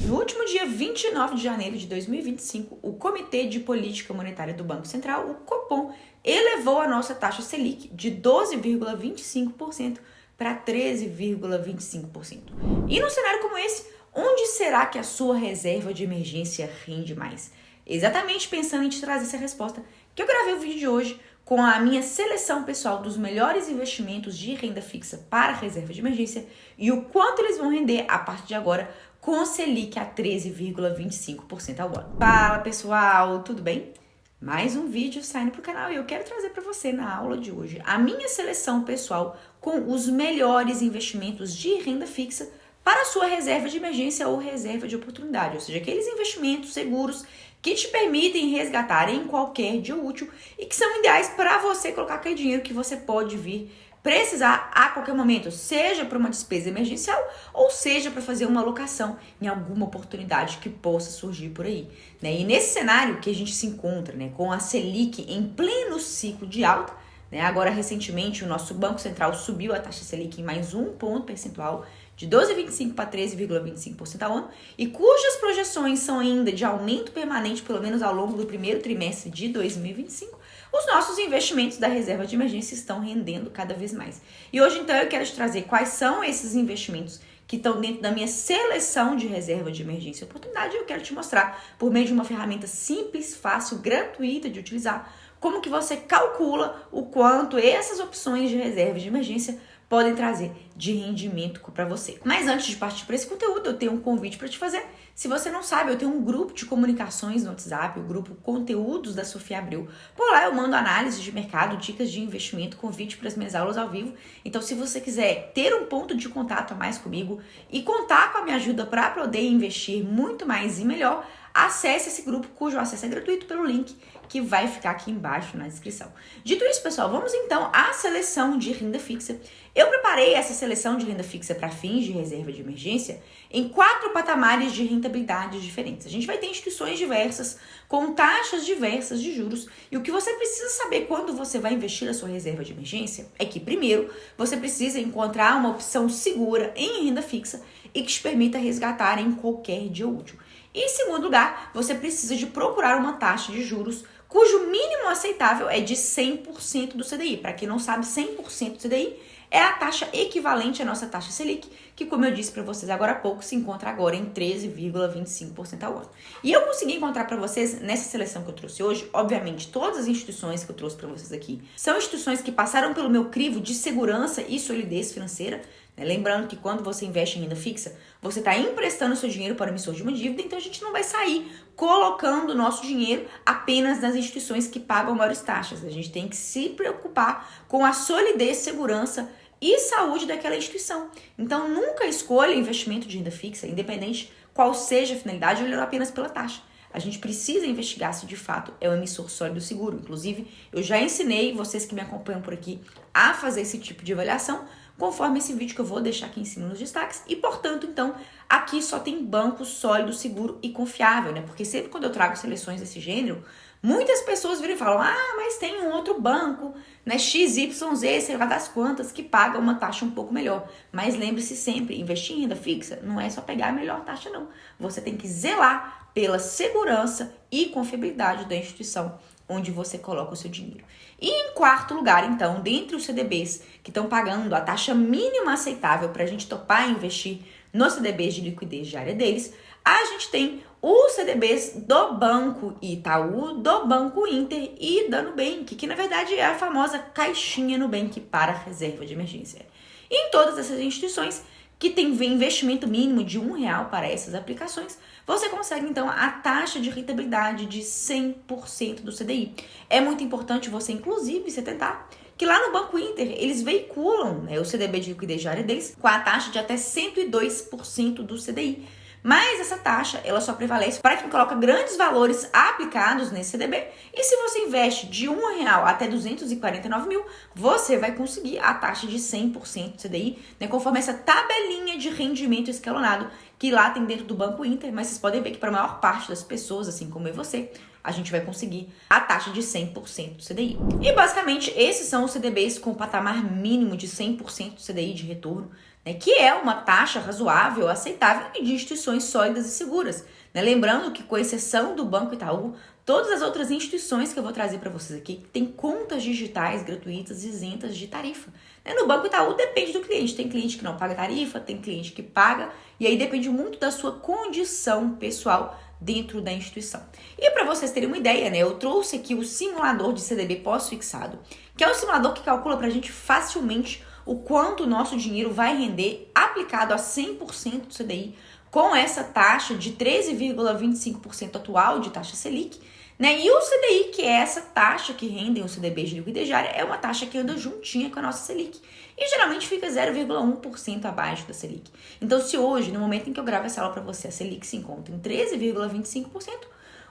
No último dia 29 de janeiro de 2025, o Comitê de Política Monetária do Banco Central, o Copom, elevou a nossa taxa Selic de 12,25% para 13,25%. E num cenário como esse, onde será que a sua reserva de emergência rende mais? Exatamente pensando em te trazer essa resposta, que eu gravei o vídeo de hoje com a minha seleção pessoal dos melhores investimentos de renda fixa para reserva de emergência e o quanto eles vão render a partir de agora com Selic a 13,25% ao ano. Fala pessoal, tudo bem? Mais um vídeo saindo pro canal e eu quero trazer para você na aula de hoje a minha seleção pessoal com os melhores investimentos de renda fixa para a sua reserva de emergência ou reserva de oportunidade, ou seja, aqueles investimentos seguros que te permitem resgatar em qualquer dia útil e que são ideais para você colocar aquele dinheiro que você pode vir precisar a qualquer momento, seja para uma despesa emergencial ou seja para fazer uma alocação em alguma oportunidade que possa surgir por aí, né? E nesse cenário que a gente se encontra, né, com a Selic em pleno ciclo de alta, né? Agora recentemente o nosso Banco Central subiu a taxa Selic em mais um ponto percentual, de 12,25% para 13,25% ao ano, e cujas projeções são ainda de aumento permanente, pelo menos ao longo do primeiro trimestre de 2025, os nossos investimentos da reserva de emergência estão rendendo cada vez mais. E hoje, então, eu quero te trazer quais são esses investimentos que estão dentro da minha seleção de reserva de emergência e oportunidade. Eu quero te mostrar, por meio de uma ferramenta simples, fácil, gratuita de utilizar, como que você calcula o quanto essas opções de reserva de emergência podem trazer de rendimento para você. Mas antes de partir para esse conteúdo, eu tenho um convite para te fazer. Se você não sabe, eu tenho um grupo de comunicações no WhatsApp, o grupo Conteúdos da Sofia Abreu. Por lá eu mando análise de mercado, dicas de investimento, convite para as minhas aulas ao vivo. Então, se você quiser ter um ponto de contato a mais comigo e contar com a minha ajuda para poder investir muito mais e melhor, acesse esse grupo, cujo acesso é gratuito, pelo link que vai ficar aqui embaixo na descrição. Dito isso, pessoal, vamos então à seleção de renda fixa. Eu preparei essa seleção de renda fixa para fins de reserva de emergência em 4 patamares de rentabilidade diferentes. A gente vai ter instituições diversas, com taxas diversas de juros, e o que você precisa saber quando você vai investir a sua reserva de emergência é que, primeiro, você precisa encontrar uma opção segura em renda fixa e que te permita resgatar em qualquer dia útil. E, em segundo lugar, você precisa de procurar uma taxa de juros cujo mínimo aceitável é de 100% do CDI. Para quem não sabe, 100% do CDI é a taxa equivalente à nossa taxa Selic, que, como eu disse para vocês agora há pouco, se encontra agora em 13,25% ao ano. E eu consegui encontrar para vocês, nessa seleção que eu trouxe hoje, obviamente, todas as instituições que eu trouxe para vocês aqui são instituições que passaram pelo meu crivo de segurança e solidez financeira. Lembrando que quando você investe em renda fixa, você está emprestando seu dinheiro para o emissor de uma dívida, então a gente não vai sair colocando o nosso dinheiro apenas nas instituições que pagam maiores taxas. A gente tem que se preocupar com a solidez, segurança e saúde daquela instituição. Então nunca escolha investimento de renda fixa, independente qual seja a finalidade, olhando apenas pela taxa. A gente precisa investigar se de fato é um emissor sólido seguro. Inclusive, eu já ensinei vocês que me acompanham por aqui a fazer esse tipo de avaliação, conforme esse vídeo que eu vou deixar aqui em cima nos destaques. E, portanto, então, aqui só tem banco sólido, seguro e confiável, né? Porque sempre quando eu trago seleções desse gênero, muitas pessoas viram e falam, mas tem um outro banco, né, XYZ, sei lá das quantas, que paga uma taxa um pouco melhor. Mas lembre-se sempre, investir em renda fixa não é só pegar a melhor taxa, não. Você tem que zelar pela segurança e confiabilidade da instituição onde você coloca o seu dinheiro. E em quarto lugar, então, dentre os CDBs que estão pagando a taxa mínima aceitável para a gente topar investir nos CDBs de liquidez diária deles, a gente tem os CDBs do Banco Itaú, do Banco Inter e da Nubank, que na verdade é a famosa caixinha Nubank para reserva de emergência. E em todas essas instituições que tem investimento mínimo de R$1 para essas aplicações, você consegue, então, a taxa de rentabilidade de 100% do CDI. É muito importante você, inclusive, se atentar que lá no Banco Inter, eles veiculam, né, o CDB de liquidez diária deles com a taxa de até 102% do CDI. Mas essa taxa, ela só prevalece para quem coloca grandes valores aplicados nesse CDB. E se você investe de R$1 até 249 mil, você vai conseguir a taxa de 100% do CDI, né, conforme essa tabelinha de rendimento escalonado que lá tem dentro do Banco Inter. Mas vocês podem ver que para a maior parte das pessoas, assim como eu e você, a gente vai conseguir a taxa de 100% do CDI. E basicamente esses são os CDBs com patamar mínimo de 100% do CDI de retorno, né, que é uma taxa razoável, aceitável e de instituições sólidas e seguras. Né? Lembrando que, com exceção do Banco Itaú, todas as outras instituições que eu vou trazer para vocês aqui têm contas digitais gratuitas isentas de tarifa. Né? No Banco Itaú depende do cliente. Tem cliente que não paga tarifa, tem cliente que paga, e aí depende muito da sua condição pessoal dentro da instituição. E para vocês terem uma ideia, né, eu trouxe aqui o simulador de CDB pós-fixado, que é o simulador que calcula para a gente facilmente o quanto o nosso dinheiro vai render aplicado a 100% do CDI, com essa taxa de 13,25% atual de taxa Selic, né? E o CDI, que é essa taxa que rendem os CDBs de liquidez diária, é uma taxa que anda juntinha com a nossa Selic. E geralmente fica 0,1% abaixo da Selic. Então, se hoje, no momento em que eu gravo essa aula para você, a Selic se encontra em 13,25%,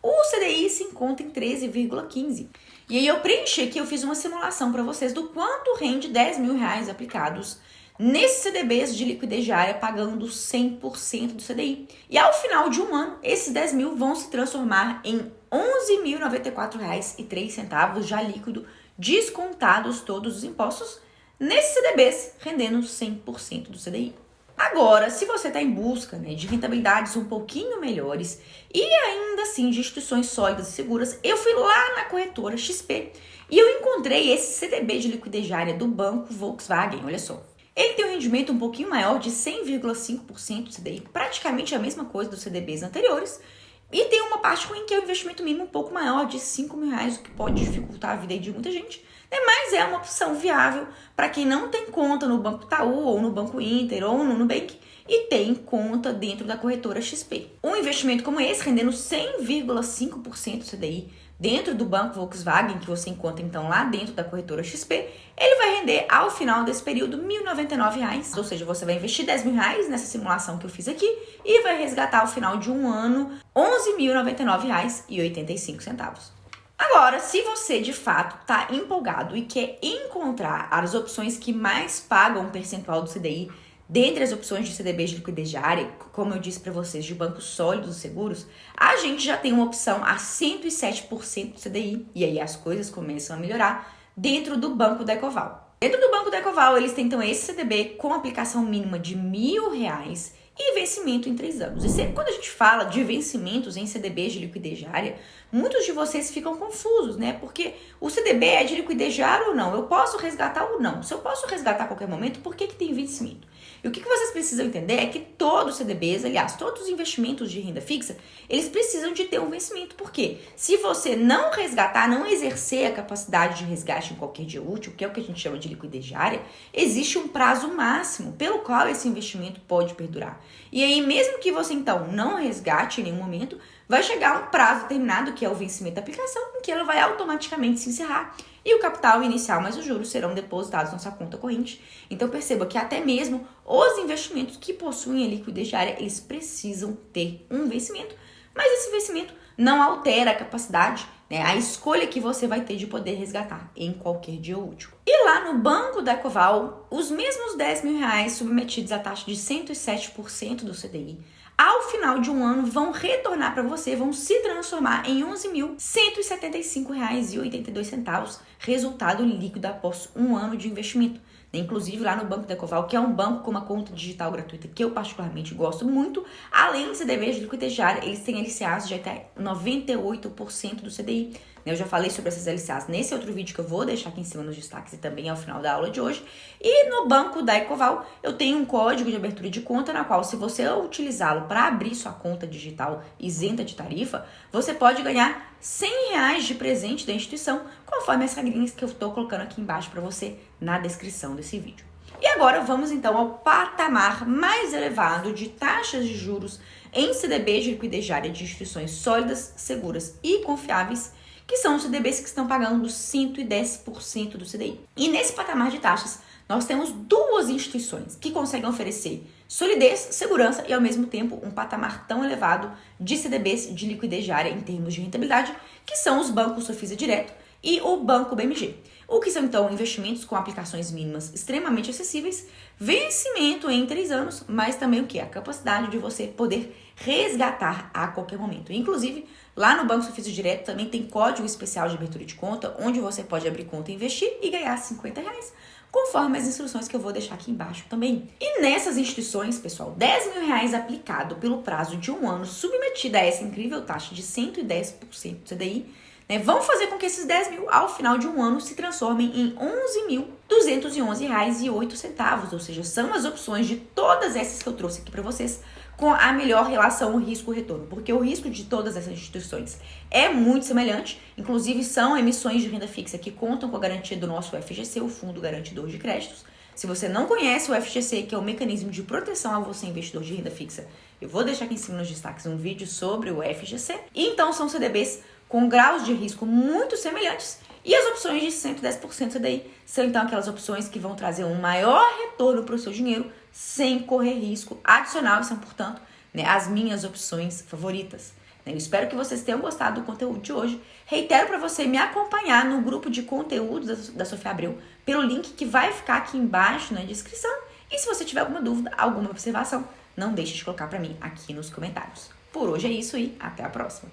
o CDI se encontra em 13,15%. E aí eu preenchi aqui, eu fiz uma simulação para vocês do quanto rende R$10.000 aplicados nesses CDBs de liquidez diária, pagando 100% do CDI. E ao final de um ano, esses 10 mil vão se transformar em R$11.094,03 já líquido, descontados todos os impostos, nesses CDBs, rendendo 100% do CDI. Agora, se você está em busca, né, de rentabilidades um pouquinho melhores e ainda assim de instituições sólidas e seguras, eu fui lá na corretora XP e eu encontrei esse CDB de liquidez diária do Banco Volkswagen, olha só. Ele tem um rendimento um pouquinho maior de 100,5% do CDI, praticamente a mesma coisa dos CDBs anteriores, e tem uma parte ruim que é o investimento mínimo um pouco maior, de R$5.000, o que pode dificultar a vida de muita gente, né? Mas é uma opção viável para quem não tem conta no Banco Itaú, ou no Banco Inter, ou no Nubank, e tem conta dentro da corretora XP. Um investimento como esse, rendendo 100,5% do CDI, dentro do Banco Volkswagen, que você encontra então lá dentro da corretora XP, ele vai render ao final desse período R$1.099, ou seja, você vai investir R$10.000 nessa simulação que eu fiz aqui e vai resgatar ao final de um ano R$11.099,85. Agora, se você de fato está empolgado e quer encontrar as opções que mais pagam um percentual do CDI, dentre as opções de CDBs de liquidez diária, como eu disse para vocês, de bancos sólidos e seguros, a gente já tem uma opção a 107% do CDI, e aí as coisas começam a melhorar, dentro do Banco da Ecoval. Dentro do Banco da Ecoval, eles têm então esse CDB com aplicação mínima de R$1.000 e vencimento em 3 anos. E sempre quando a gente fala de vencimentos em CDBs de liquidez diária, muitos de vocês ficam confusos, né? Porque o CDB é de liquidez diária ou não? Eu posso resgatar ou não? Se eu posso resgatar a qualquer momento, por que tem vencimento? E o que vocês precisam entender é que todos os CDBs, aliás, todos os investimentos de renda fixa, eles precisam de ter um vencimento. Por quê? Se você não resgatar, não exercer a capacidade de resgate em qualquer dia útil, que é o que a gente chama de liquidez diária, existe um prazo máximo pelo qual esse investimento pode perdurar. E aí, mesmo que você, então, não resgate em nenhum momento, vai chegar um prazo determinado, que é o vencimento da aplicação, em que ela vai automaticamente se encerrar. E o capital inicial mais os juros serão depositados na sua conta corrente. Então perceba que até mesmo os investimentos que possuem a liquidez diária, eles precisam ter um vencimento, mas esse vencimento não altera a capacidade, né, a escolha que você vai ter de poder resgatar em qualquer dia útil. E lá no Banco da Ecoval, os mesmos R$10.000 submetidos à taxa de 107% do CDI, ao final de um ano, vão retornar para você, vão se transformar em R$11.175,82, resultado líquido após um ano de investimento. Inclusive lá no Banco da Ecoval, que é um banco com uma conta digital gratuita que eu particularmente gosto muito, além de CDBs de liquidez diária, eles têm LCAs de até 98% do CDI. Eu já falei sobre essas LCAs nesse outro vídeo que eu vou deixar aqui em cima nos destaques e também ao final da aula de hoje. E no Banco da Ecoval, eu tenho um código de abertura de conta na qual, se você utilizá-lo para abrir sua conta digital isenta de tarifa, você pode ganhar R$100 de presente da instituição, conforme as regrinhas que eu estou colocando aqui embaixo para você na descrição desse vídeo. E agora vamos então ao patamar mais elevado de taxas de juros em CDBs de liquidez diária de instituições sólidas, seguras e confiáveis, que são os CDBs que estão pagando 110% do CDI. E nesse patamar de taxas, nós temos duas instituições que conseguem oferecer solidez, segurança e, ao mesmo tempo, um patamar tão elevado de CDBs de liquidez diária em termos de rentabilidade, que são os bancos Sofisa Direto e o Banco BMG. O que são, então, investimentos com aplicações mínimas extremamente acessíveis, vencimento em 3 anos, mas também o que? A capacidade de você poder resgatar a qualquer momento. Inclusive, lá no Banco Sofisa Direto também tem código especial de abertura de conta, onde você pode abrir conta e investir e ganhar R$50, conforme as instruções que eu vou deixar aqui embaixo também. E nessas instituições, pessoal, R$ 10.000 aplicado pelo prazo de 1 ano, submetido a essa incrível taxa de 110% do CDI, né, vão fazer com que esses 10 mil, ao final de 1 ano, se transformem em R$ 11.211,08, ou seja, são as opções de todas essas que eu trouxe aqui para vocês, com a melhor relação risco-retorno, porque o risco de todas essas instituições é muito semelhante, inclusive são emissões de renda fixa que contam com a garantia do nosso FGC, o Fundo Garantidor de Créditos. Se você não conhece o FGC, que é o mecanismo de proteção a você, investidor de renda fixa, eu vou deixar aqui em cima nos destaques um vídeo sobre o FGC. E então são CDBs com graus de risco muito semelhantes, e as opções de 110% CDI são então aquelas opções que vão trazer um maior retorno para o seu dinheiro sem correr risco adicional, e são, portanto, né, as minhas opções favoritas. Eu espero que vocês tenham gostado do conteúdo de hoje. Reitero para você me acompanhar no grupo de conteúdos da Sofia Abreu pelo link que vai ficar aqui embaixo na descrição. E se você tiver alguma dúvida, alguma observação, não deixe de colocar para mim aqui nos comentários. Por hoje é isso e até a próxima.